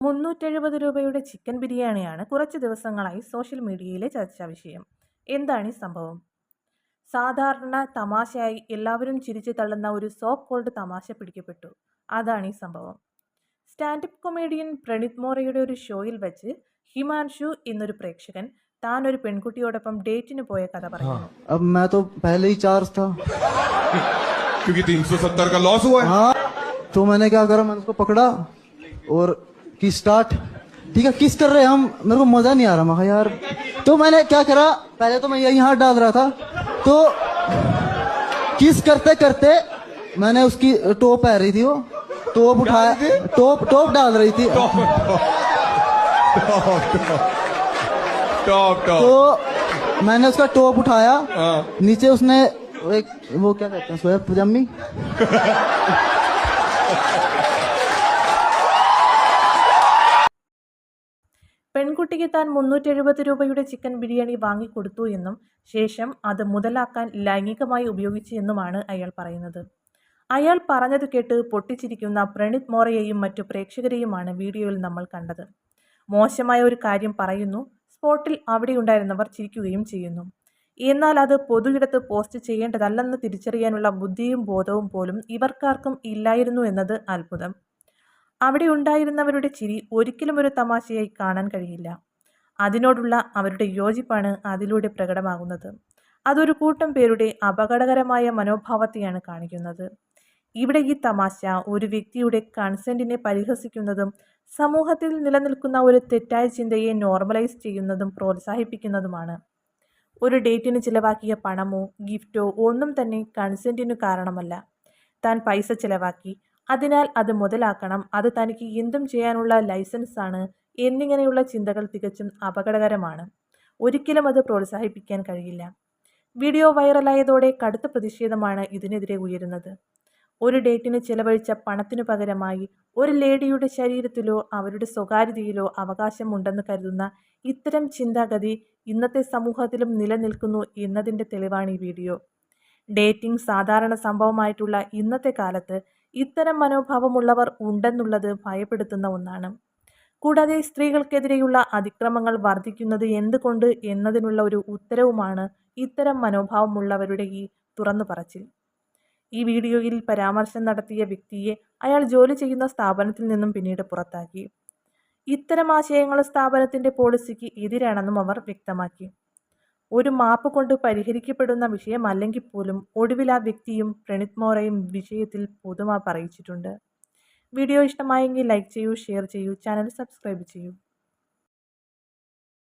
370 രൂപയുടെ ചിക്കൻ ബിരിയാണിയാണ് കുറച്ച് ദിവസങ്ങളായി സോഷ്യൽ മീഡിയയിലെ ചർച്ചാ വിഷയം. എന്താണ് ഈ സംഭവം? സാധാരണ തമാശയായി എല്ലാവരും ചിരിച്ചു തള്ളുന്ന ഒരു സോ കോൾഡ് തമാശ പിടിക്കപ്പെട്ടു. അതാണ് ഈ സംഭവം. സ്റ്റാൻഡപ്പ് കൊമേഡിയൻ പ്രണീത് മോറയുടെ ഒരു ഷോയിൽ വെച്ച് ഹിമാൻഷു എന്നൊരു പ്രേക്ഷകൻ താൻ ഒരു പെൺകുട്ടിയോടൊപ്പം ഡേറ്റിന് പോയ കഥ പറയുന്നു. अब मैं तो पहले ही चार्ज था क्योंकि 370 का लॉस हुआ है। हाँ, तो मैंने क्या करा, मैंने उसको पकड़ा और की स्टार्ट। ठीक है, किस कर रहे हैं हम, मेरे को मजा नहीं आ रहा। मैं कहा यार, तो मैंने क्या करा, पहले तो मैं यही हाथ डाल रहा था, तो किस करते करते मैंने उसकी टोप पहन रही थी, वो टोप उठाया, टोप डाल रही थी, तो मैंने उसका टोप उठाया, नीचे उसने एक वो क्या कहते हैं उसको, पजामी പെൺകുട്ടിക്ക് താൻ 370 രൂപയുടെ ചിക്കൻ ബിരിയാണി വാങ്ങിക്കൊടുത്തു എന്നും ശേഷം അത് മുതലാക്കാൻ ലൈംഗികമായി ഉപയോഗിച്ചു എന്നുമാണ് അയാൾ പറയുന്നത്. അയാൾ പറഞ്ഞത് കേട്ട് പൊട്ടിച്ചിരിക്കുന്ന പ്രണീത് മോറയെയും മറ്റു പ്രേക്ഷകരെയുമാണ് വീഡിയോയിൽ നമ്മൾ കണ്ടത്. മോശമായ ഒരു കാര്യം പറയുന്നു, സ്പോട്ടിൽ അവിടെയുണ്ടായിരുന്നവർ ചിരിക്കുകയും ചെയ്യുന്നു. എന്നാൽ അത് പൊതുയിടത്ത് പോസ്റ്റ് ചെയ്യേണ്ടതല്ലെന്ന് തിരിച്ചറിയാനുള്ള ബുദ്ധിയും ബോധവും പോലും ഇവർക്കാർക്കും ഇല്ലായിരുന്നു എന്നത് അത്ഭുതം. അവിടെ ഉണ്ടായിരുന്നവരുടെ ചിരി ഒരിക്കലും ഒരു തമാശയായി കാണാൻ കഴിയില്ല. അതിനോടുള്ള അവരുടെ യോജിപ്പാണ് അതിലൂടെ പ്രകടമാകുന്നത്. അതൊരു കൂട്ടം പേരുടെ അപകടകരമായ മനോഭാവത്തെയാണ് കാണിക്കുന്നത്. ഇവിടെ ഈ തമാശ ഒരു വ്യക്തിയുടെ കൺസെന്റിനെ പരിഹസിക്കുന്നതും സമൂഹത്തിൽ നിലനിൽക്കുന്ന ഒരു തെറ്റായ ചിന്തയെ നോർമലൈസ് ചെയ്യുന്നതും പ്രോത്സാഹിപ്പിക്കുന്നതുമാണ്. ഒരു ഡേറ്റിന് ചിലവാക്കിയ പണമോ ഗിഫ്റ്റോ ഒന്നും തന്നെ കൺസെന്റിനു കാരണമല്ല. താൻ പൈസ ചിലവാക്കി, അതിനാൽ അത് മുതലാക്കണം, അത് തനിക്ക് എന്തും ചെയ്യാനുള്ള ലൈസൻസാണ് എന്നിങ്ങനെയുള്ള ചിന്തകൾ തികച്ചും അപകടകരമാണ്. ഒരിക്കലും അത് പ്രോത്സാഹിപ്പിക്കാൻ കഴിയില്ല. വീഡിയോ വൈറലായതോടെ കടുത്ത പ്രതിഷേധമാണ് ഇതിനെതിരെ ഉയരുന്നത്. ഒരു ഡേറ്റിന് ചിലവഴിച്ച പണത്തിനു പകരമായി ഒരു ലേഡിയുടെ ശരീരത്തിലോ അവരുടെ സ്വകാര്യതയിലോ അവകാശമുണ്ടെന്ന് കരുതുന്ന ഇത്തരം ചിന്താഗതി ഇന്നത്തെ സമൂഹത്തിലും നിലനിൽക്കുന്നു എന്നതിൻ്റെ തെളിവാണ് ഈ വീഡിയോ. ഡേറ്റിംഗ് സാധാരണ സംഭവമായിട്ടുള്ള ഇന്നത്തെ കാലത്ത് ഇത്തരം മനോഭാവമുള്ളവർ ഉണ്ടെന്നുള്ളത് ഭയപ്പെടുത്തുന്ന ഒന്നാണ്. കൂടാതെ സ്ത്രീകൾക്കെതിരെയുള്ള അതിക്രമങ്ങൾ വർദ്ധിക്കുന്നത് എന്തുകൊണ്ട് എന്നതിനുള്ള ഒരു ഉത്തരവുമാണ് ഇത്തരം മനോഭാവമുള്ളവരുടെ ഈ തുറന്നു പറച്ചിൽ. ഈ വീഡിയോയിൽ പരാമർശം നടത്തിയ വ്യക്തിയെ അയാൾ ജോലി ചെയ്യുന്ന സ്ഥാപനത്തിൽ നിന്നും പിന്നീട് പുറത്താക്കി. ഇത്തരം ആശയങ്ങൾ സ്ഥാപനത്തിൻ്റെ പോളിസിക്ക് എതിരാണെന്നും അവർ വ്യക്തമാക്കി. ഒരു മാപ്പ് കൊണ്ട് പരിഹരിക്കപ്പെടുന്ന വിഷയമല്ലെങ്കിൽ പോലും ഒടുവിൽ ആ വ്യക്തിയും പ്രണീത് മോറയും വിഷയത്തിൽ പൊതുമാപ്പ് അറിയിച്ചിട്ടുണ്ട്. വീഡിയോ ഇഷ്ടമായെങ്കിൽ ലൈക്ക് ചെയ്യൂ, ഷെയർ ചെയ്യൂ, ചാനൽ സബ്സ്ക്രൈബ് ചെയ്യൂ.